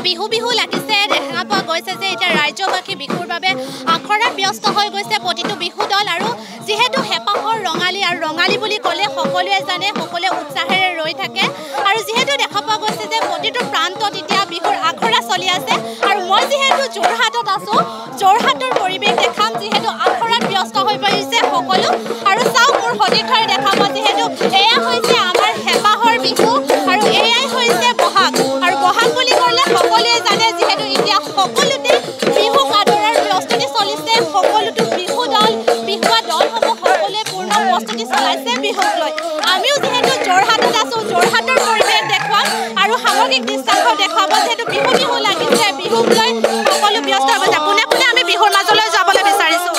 বিহু বিহু লাগিছে দেখা পোৱা গৈছে যে এতিয়া ৰাজ্যবাসী বিহুৰ বাবে আখৰাত ব্যস্ত হৈ গৈছে প্ৰতিটো বিহু দল আৰু যিহেতু হেঁপাহৰ ৰঙালী আৰু ৰঙালী বুলি ক'লে সকলোৱে জানে সকলোৱে উৎসাহেৰে ৰৈ থাকে আৰু যিহেতু দেখা পোৱা গৈছে যে প্ৰতিটো প্ৰান্তত এতিয়া বিহুৰ আখৰা চলি আছে আৰু মই যিহেতু যোৰহাটত আছোঁ যোৰহাটৰ পৰিৱেশ দেখাম যিহেতু আখৰাত ব্যস্ত হৈ পৰিছে সকলো আৰু চাওক মোৰ সতীৰ্থৰে দেখা পোৱা যিহেতু এয়া হৈছে আমাৰ হেঁপাহৰ বিহু আৰু এয়াই হৈছে বহাগ আৰু বহাগ বুলি ক'লে সকলোৱে জানে যিহেতু এতিয়া সকলোতে বিহুক আদৰাৰ প্ৰস্তুতি চলিছে সকলোতো বিহু দল বিহুৱা দলসমূহ সকলোৱে পূৰ্ণ প্ৰস্তুতি চলাইছে বিহুক লৈ আমিও যিহেতু যোৰহাটত আছোঁ যোৰহাটৰ পৰিৱেশ দেখুৱাম আৰু সামগ্ৰিক দৃশ্যাংশ দেখুৱাব যিহেতু বিহু বিহু লাগিছে বিহুক লৈ সকলো ব্যস্ত হৈ গৈছে কোনে কোনে আমি বিহুৰ মাজলৈ যাবলৈ বিচাৰিছোঁ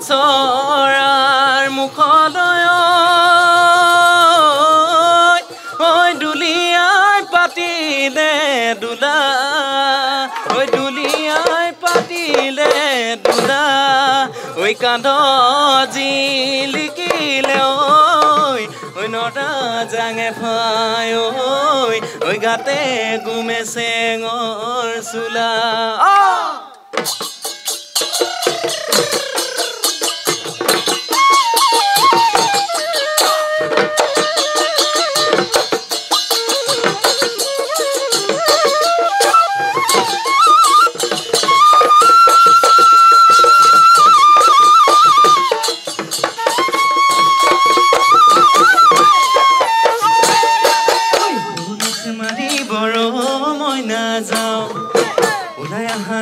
চৰাৰ মুখদয় ঐ দুলিয়াই পাতিলে দুলা ঐ দুলিয়াই পাতিলে দুলা ঐ কান্ধ জিলিকিলে ঐ নটা জাঙে ফাই ঐ গাতে গুমে চেঙৰ চোলা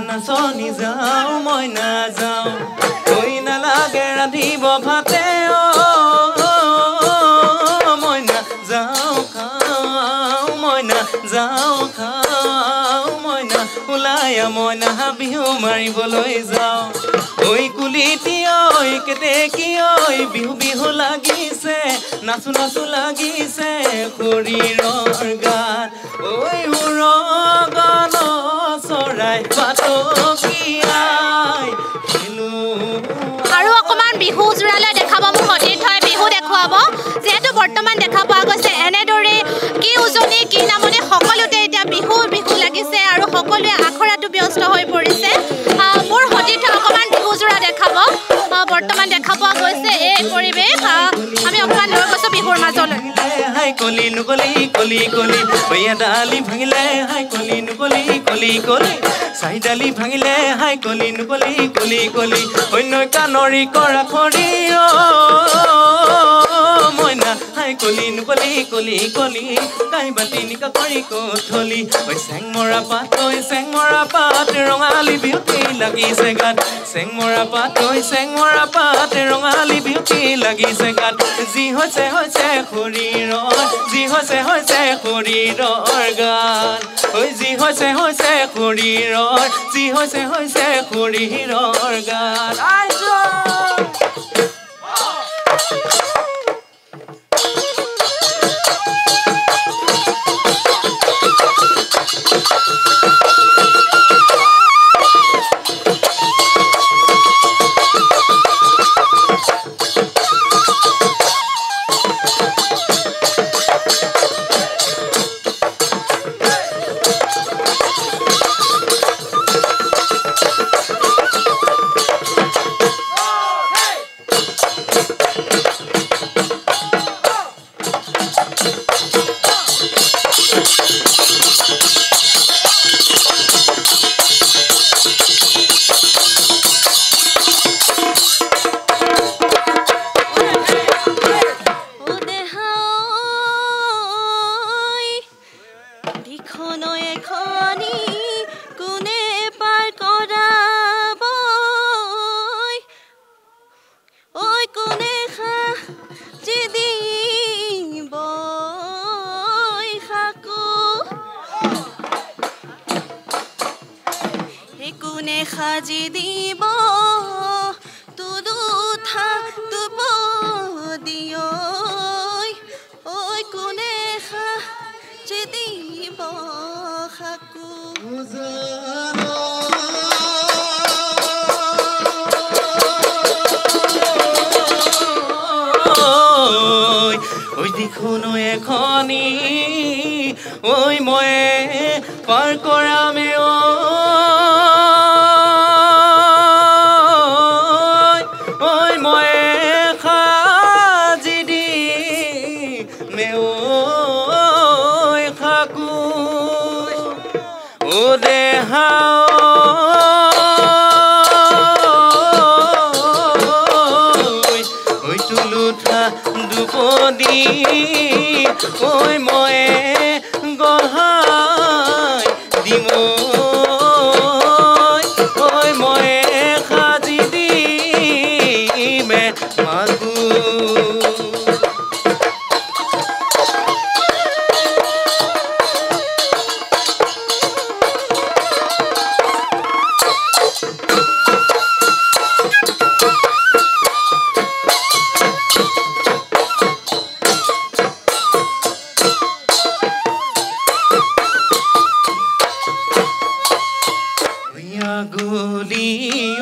নাচনি যাওঁ মই নাযাওঁ কৈ নালাগে ৰান্ধিব ভাতে মই নাযাওঁ খাওঁ মই নাযাওঁ খাওঁ মই না ওলাই মই নাহা বিহু মাৰিবলৈ যাওঁ ঐ কুলিটি ঐ কেতেকী ঐ বিহু বিহু লাগিছে নাচো নাচো লাগিছে শৰীৰৰ গান ঐ উৰগান চৰাই পাতকীয়াই আৰু অকণমান বিহু জোৰালৈ দেখাব মোৰ সতীৰ্থই বিহু দেখুৱাব যিহেতু বৰ্তমান দেখা পোৱা গৈছে এনেদৰে কি উজনি কি নামনি সকলোতে এতিয়া বিহু বিহু লাগিছে আৰু সকলোৱে আখৰাটো ব্যস্ত হৈ পৰিছে মোৰ সতীৰ্থই অকণমান বিহু জোৰা দেখাব বৰ্তমান দেখা পোৱা গৈছে এই পৰিৱেশ আমি অকণমান লৈ গৈছোঁ বিহুৰ মাজলৈ হাই কলি নুকলি কলি কলি ভৈয়া ডালি ভাঙিলে হাই কলি নুকলি কলি কলি চাই ডালি ভাঙিলে হাই কলি নুকলি কলি কলি অন্য কানৰি কৰা খৰি মইনা হাই কলি নুকলি কলি কলি কাই বাতি নিকা কৰি কঠলি ঐ চেং মৰা পাত ৰঙালী বিউটি লাগিছে গাত চেং মৰা পাত ৰঙালী বিউটি লাগিছে গাত যি হৈছে হৈছে শৰীৰৰ যি হৈছে শৰীৰৰ গান ঐ যি হৈছে শৰীৰৰ যি হৈছে শৰীৰৰ গান সাজি দিব তুলুঠা তুব দিয় ঐ কোনে সাজি দিব সাকু ঐ দেখোনো এখনি ঐ ময়ে পাৰ কৰামে ঐ ময়ে সাজি দি মে ঐ খাকু ও দেহা দুপদি ঐ ময়ে গঢ়াই দিম ঐ ময়ে সাজি দিমে মাগু গুলি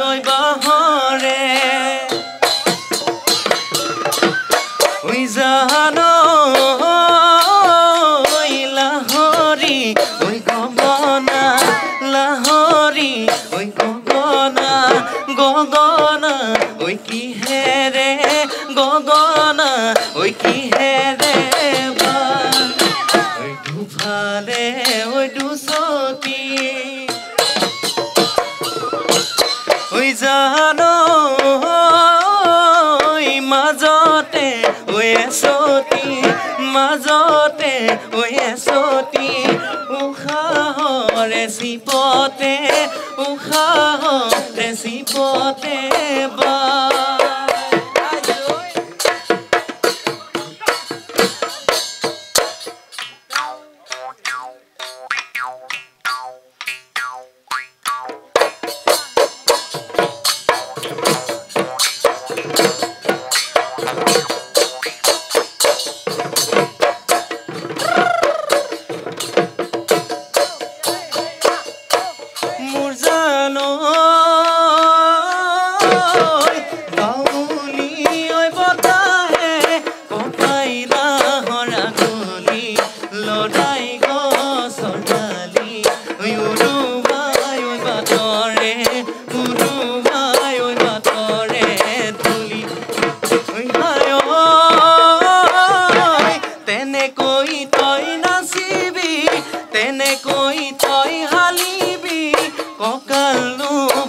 ঐ বাহৰে ঐ জানো লাহৰি ঐ গগনা লাহৰি ঐ গগনা গগনা ঐ কিহেৰে গগনা ঐ কিহেৰে বা ঐ দুফালে ঐ দুচকী ঐ জানো মাজতে ঐ এচতি মাজতে ঐ এচতি উশাহৰে চিপতে উশাহৰে চিপতে বা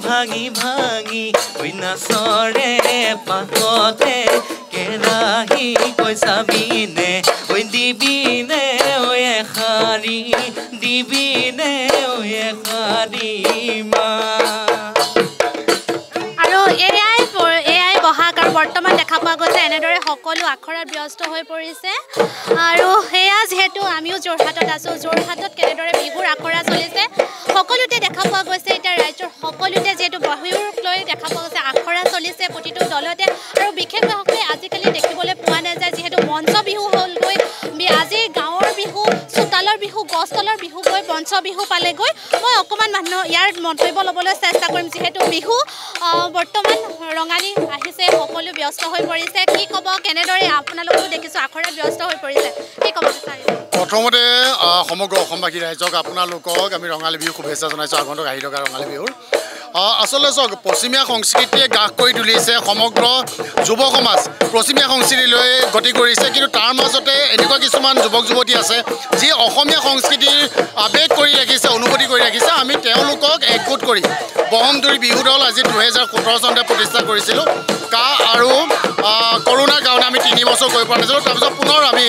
ভাঙি ভাঙি ঐ নাচৰে পাকতে কেৰাহী কৈ চাবিনে ঐ দিবিনে ঐ এষাৰি দিবিনে ঐ এষাৰি মা আৰু এয়াই বহাগ আৰু বৰ্তমান দেখা পোৱা গৈছে এনেদৰে সকলো আখৰাত ব্যস্ত হৈ পৰিছে আৰু সেয়া যিহেতু আমিও যোৰহাটত আছোঁ যোৰহাটত কেনেদৰে বিহুৰ আখৰা চলিছে সকলোতে দেখা পোৱা গৈছে এতিয়া ৰাজ্যৰ সকলোতে যিহেতু বিহুক লৈ দেখা পোৱা গৈছে আখৰা চলিছে প্ৰতিটো দলতে আৰু বিশেষভাৱে আজিকালি দেখিবলৈ পোৱা নাযায় যিহেতু মঞ্চ বিহু হ'লগৈ আজি গাঁৱৰ বিহু চোতালৰ বিহু গছতলৰ বিহু গৈ মঞ্চ বিহু পালেগৈ মই অকণমান মানুহ ইয়াৰ মন্তব্য ল'বলৈ চেষ্টা কৰিম যিহেতু বিহু বৰ্তমান ৰঙালী আহিছে সকলো ব্যস্ত হৈ পৰিছে কি ক'ব কেনেদৰে আপোনালোকেও দেখিছোঁ আখৰাত ব্যস্ত হৈ পৰিছে কি ক'ব বিচাৰিছে প্ৰথমতে সমগ্ৰ অসমবাসী ৰাইজক আপোনালোকক আমি ৰঙালী বিহু শুভেচ্ছা জনাইছোঁ আগন্তুক আহি থকা ৰঙালী বিহুৰ আচলতে চাওক পশ্চিমীয়া সংস্কৃতিয়ে গ্ৰাস কৰি তুলিছে সমগ্ৰ যুৱ সমাজ পশ্চিমীয়া সংস্কৃতিলৈ গতি কৰিছে কিন্তু তাৰ মাজতে এনেকুৱা কিছুমান যুৱক যুৱতী আছে যি অসমীয়া সংস্কৃতিৰ আৱেগ কৰি ৰাখিছে অনুভূতি কৰি ৰাখিছে আমি তেওঁলোকক একগোট কৰি বহমতুৰী বিহু দল আজি 2017 চনতে প্ৰতিষ্ঠা কৰিছিলোঁ আৰু কৰোণাৰ কাৰণে আমি 3 বছৰ গৈ পোৱা নাছিলোঁ তাৰপিছত পুনৰ আমি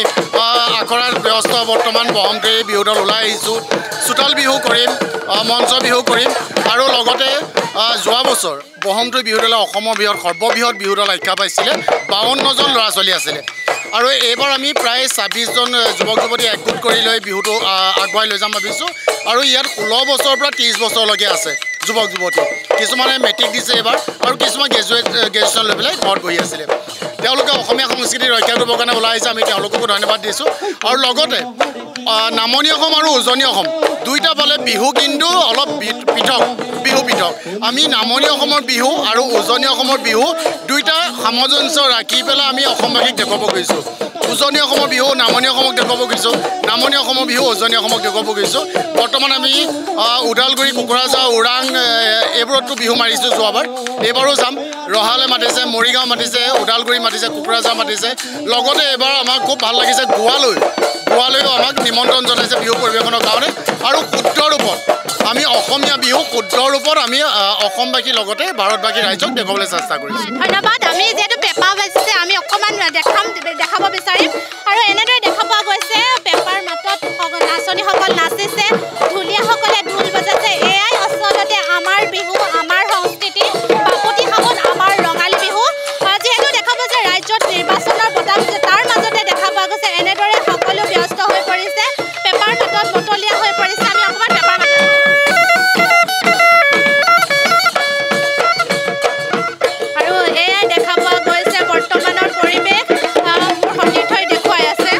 আখৰাত ব্যস্ত বৰ্তমান বহমতুৰী বিহু দল ওলাই আহিছোঁ চোতাল বিহু কৰিম মঞ্চ বিহু কৰিম আৰু লগতে যোৱা বছৰ বহমতুৰী বিহু দলে অসমৰ সৰ্ববৃহৎ বিহু দল আখ্যা পাইছিলে 52জন ল'ৰা ছোৱালী আছিলে আৰু এইবাৰ আমি প্ৰায় 26জন যুৱক যুৱতী একগোট কৰি লৈ বিহুটো আগবঢ়াই লৈ যাম ভাবিছোঁ আৰু ইয়াত 16 বছৰৰ পৰা 30 বছৰলৈকে আছে যুৱক যুৱতী কিছুমানে মেট্ৰিক দিছে এবাৰ আৰু কিছুমান গ্ৰেজুৱেশ্যন লৈ পেলাই ঘৰত বহি আছিলে তেওঁলোকে অসমীয়া সংস্কৃতি ৰক্ষা কৰিবৰ কাৰণে ওলাই আহিছে আমি তেওঁলোককো ধন্যবাদ দিছোঁ আৰু লগতে নামনি অসম আৰু উজনি অসম দুইটা ফালে বিহু কিন্তু অলপ পৃথক বিহু পৃথক আমি নামনি অসমৰ বিহু আৰু উজনি অসমৰ বিহু দুইটা সামঞ্জস্য ৰাখি পেলাই আমি অসমবাসীক দেখুৱাব খুজিছোঁ উজনি অসমৰ বিহু নামনি অসমক দেখুৱাব খুজিছোঁ নামনি অসমৰ বিহু উজনি অসমক দেখুৱাব খুজিছোঁ বৰ্তমান আমি ওদালগুৰি কোকৰাঝাৰ ওৰাং এইবোৰতো বিহু মাৰিছোঁ যোৱাবাৰ এইবাৰো যাম ৰহালে মাতিছে মৰিগাঁও মাতিছে ওদালগুৰি মাতিছে কোকৰাঝাৰ মাতিছে লগতে এইবাৰ আমাক খুব ভাল লাগিছে গোৱালৈও আমাক নিমন্ত্ৰণ জনাইছে বিহু পৰিৱেশনৰ কাৰণে আৰু শুদ্ধ ৰূপত আমি অসমীয়া বিহু শুদ্ধ ৰূপত আমি অসমবাসীৰ লগতে ভাৰতবাসী ৰাইজক দেখুৱাবলৈ চেষ্টা কৰিছোঁ ধন্যবাদ আমি যিহেতু পেঁপা বাজিছে আমি অকণমান দেখাব বিচাৰিম আৰু এনেদৰে দেখা পোৱা গৈছে পেঁপাৰ মাতত নাচনীসকল নাচিছে ঢুলীয়াসকলে ঢোল বজাইছে এয়াই আচলতে আমাৰ বিহু আমাৰ সংস্কৃতি বাপতিসাহোন আমাৰ ৰঙালী বিহু যিহেতু দেখা পোৱা যে ৰাজ্যত নিৰ্বাচনৰ বতাহ তাৰ মাজতে দেখা পোৱা গৈছে এনেদৰে সকলো ব্যস্ত হৈ পৰিছে পেঁপাৰ মাতত বতলীয়া হৈ পৰিছে আমি অকণমান পেঁপাৰ মাতত আৰু এয়াই দেখা পোৱা গৈছে বৰ্তমানৰ পৰিৱেশ মোৰ সতীৰ্থই দেখুৱাই আছে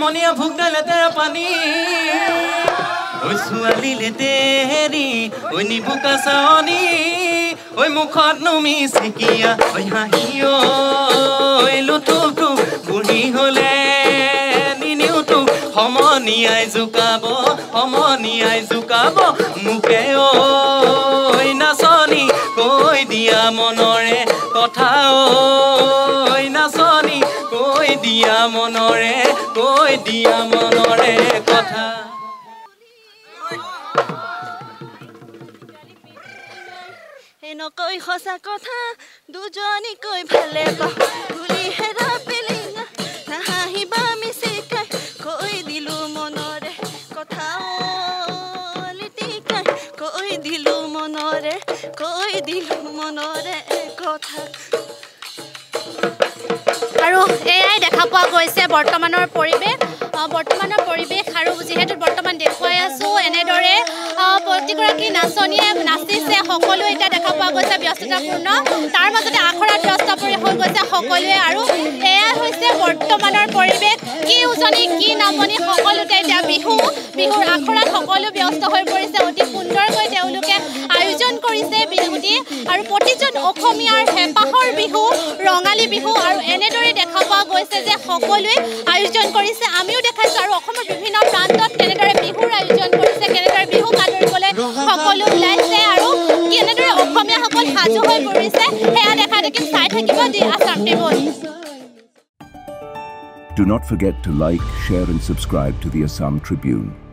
মনিয়া ভোগ লেতেৰা পানী ঐ ছোৱালী লেতেৰি ঐ নিবুকা চাৱনী ঐ মুখত নুমি চিকিয়া ঐ হাঁহি ঐ লুটুটো বুঢ়ী হলে নিনিওটো সমনীয়াই জোকাব মোকে ঐ নাচনী কৈ দিয়া মনৰে কথা ঐ নাচনী কৈ দিয়া মনৰে কথা নকৈ সঁচা কথা দুজনীকৈ ভালে পাওঁ ধূলি হেৰা পেলিঙা নাহাঁহিবা মিচিকাই কৈ দিলোঁ মনৰে কথা লিটিকাই কৈ দিলোঁ মনৰে কথা আৰু এয়াই দেখা পোৱা গৈছে বৰ্তমানৰ পৰিৱেশ আৰু যিহেতু বৰ্তমান দেখুৱাই আছোঁ এনেদৰে প্ৰতিগৰাকী নাচনীয়ে নাচিছে সকলো এতিয়া দেখা পোৱা গৈছে ব্যস্ততাপূৰ্ণ তাৰ মাজতে আখৰাত ব্যস্ত হৈ গৈছে সকলোৱে আৰু এয়াই হৈছে বৰ্তমানৰ পৰিৱেশ কি উজনি কি নামনি সকলোতে এতিয়া বিহুৰ আখৰাত সকলো ব্যস্ত হৈ পৰিছে অতি সুন্দৰকৈ তেওঁলোকে আয়োজন কৰিছে বিহুটি আৰু প্ৰতিজন অসমীয়াৰ হেঁপাহৰ বিহু ৰঙালী বিহু আৰু এনেদৰে দেখা পোৱা গৈছে যে সকলোৱে আয়োজন কৰিছে আমিও দেখাইছোঁ আৰু অসমৰ বিভিন্ন প্ৰান্তত কেনেদৰে বিহুৰ আয়োজন কৰিছে কেনেদৰে বিহু মাতৰিবলৈ সকলো ওলাইছে আৰু কেনেদৰে অসমীয়াসকল সাজু হৈ পৰিছে সেয়া দেখা দেখি চাই থাকিব the Assam Tribune Do not forget to like, share and subscribe to the Assam Tribune.